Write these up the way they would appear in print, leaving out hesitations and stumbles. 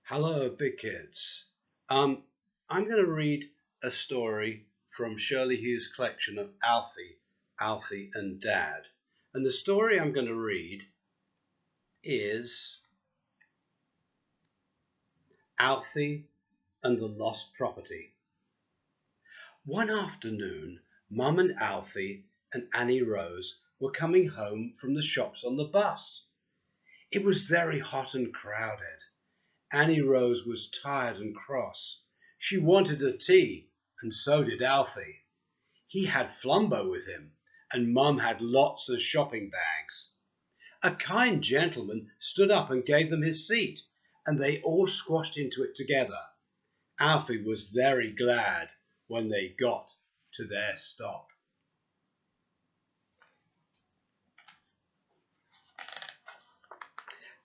Hello, big kids. Um, I'm going to read a story from Shirley Hughes' collection of Alfie and Dad. And the story I'm going to read is Alfie and the Lost Property. One afternoon, Mum and Alfie and Annie Rose were coming home from the shops on the bus. It was very hot and crowded. Annie Rose was tired and cross. She wanted a tea, and so did Alfie. He had Flumbo with him, and Mum had lots of shopping bags. A kind gentleman stood up and gave them his seat, and they all squashed into it together. Alfie was very glad when they got to their stop.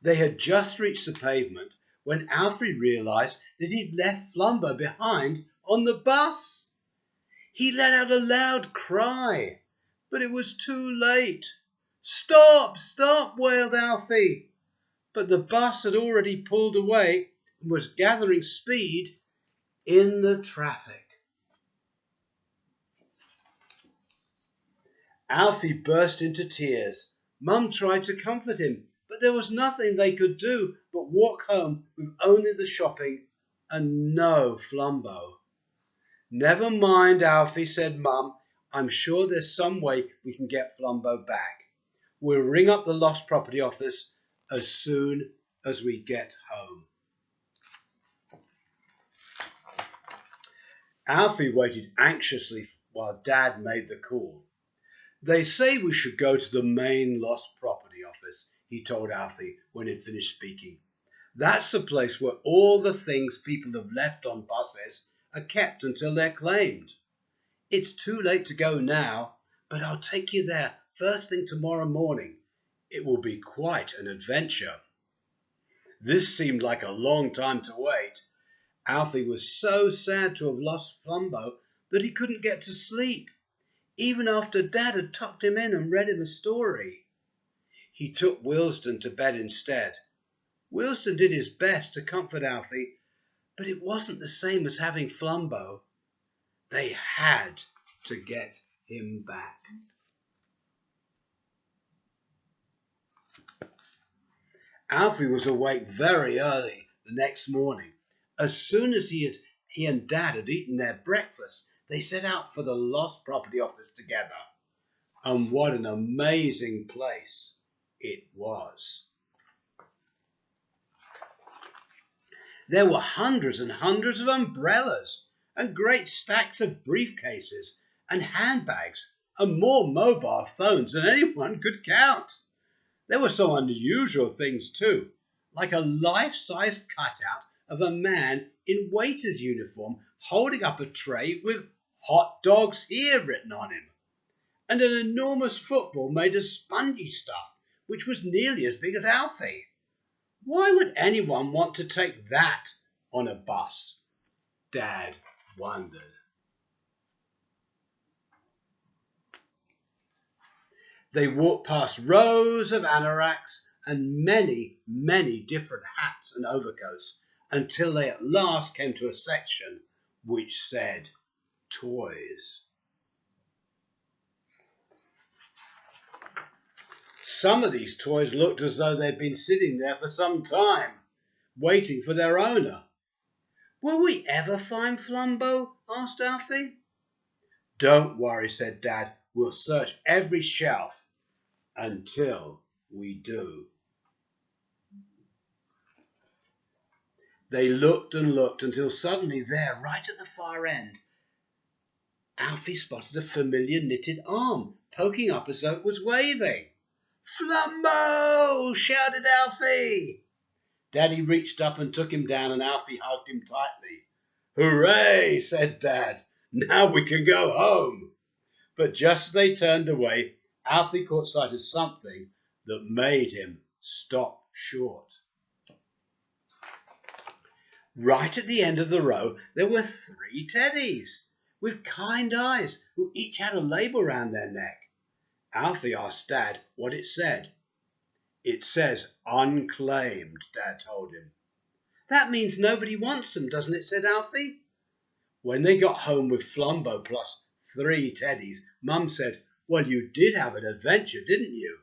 They had just reached the pavement when Alfie realized that he'd left Flumbo behind on the bus. He let out a loud cry, but it was too late. "Stop, stop," wailed Alfie. But the bus had already pulled away and was gathering speed in the traffic. Alfie burst into tears. Mum tried to comfort him, but there was nothing they could do but walk home with only the shopping and no Flumbo. "Never mind, Alfie," said Mum. "I'm sure there's some way we can get Flumbo back. We'll ring up the lost property office as soon as we get home." Alfie waited anxiously while Dad made the call. "They say we should go to the main lost property office," he told Alfie when he'd finished speaking. "That's the place where all the things people have left on buses are kept until they're claimed. It's too late to go now, but I'll take you there first thing tomorrow morning. It will be quite an adventure." This seemed like a long time to wait. Alfie was so sad to have lost Flumbo that he couldn't get to sleep, even after Dad had tucked him in and read him a story. He took Wilsden to bed instead. Wilsden did his best to comfort Alfie, but it wasn't the same as having Flumbo. They had to get him back. Alfie was awake very early the next morning. As soon as he and Dad had eaten their breakfast, they set out for the lost property office together. And what an amazing place it was. There were hundreds and hundreds of umbrellas and great stacks of briefcases and handbags and more mobile phones than anyone could count. There were some unusual things too, like a life-size cutout of a man in waiter's uniform holding up a tray with "Hot Dogs Here" written on him, and an enormous football made of spongy stuff, which was nearly as big as Alfie. Why would anyone want to take that on a bus? Dad wondered. They walked past rows of anoraks and many, many different hats and overcoats until they at last came to a section which said toys. Some of these toys looked as though they'd been sitting there for some time, waiting for their owner. "Will we ever find Flumbo?" asked Alfie. "Don't worry," said Dad. "We'll search every shelf until we do." They looked and looked until suddenly there, right at the far end, Alfie spotted a familiar knitted arm poking up as though it was waving. "Flumbo!" shouted Alfie. Daddy reached up and took him down, and Alfie hugged him tightly. "Hooray!" said Dad. "Now we can go home." But just as they turned away, Alfie caught sight of something that made him stop short. Right at the end of the row, there were 3 teddies with kind eyes who each had a label round their neck. Alfie asked Dad what it said. "It says unclaimed," Dad told him. That means nobody wants them, doesn't it? Said Alfie. When they got home with Flumbo plus 3 teddies, Mum said, "Well, you did have an adventure, didn't you?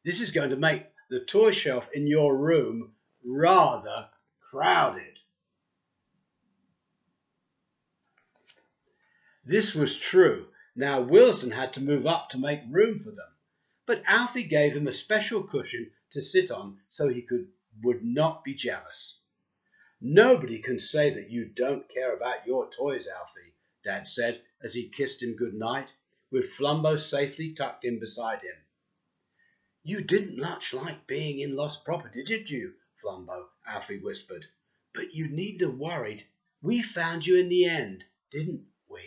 This is going to make the toy shelf in your room rather crowded." This was true. Now Wilson had to move up to make room for them, but Alfie gave him a special cushion to sit on so he would not be jealous. "Nobody can say that you don't care about your toys, Alfie," Dad said as he kissed him good night, with Flumbo safely tucked in beside him. "You didn't much like being in lost property, did you, Flumbo?" Alfie whispered. "But you needn't have worried. We found you in the end, didn't we?"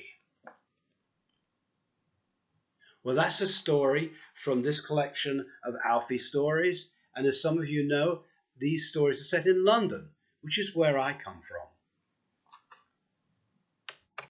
Well, that's a story from this collection of Alfie stories. And as some of you know, these stories are set in London, which is where I come from.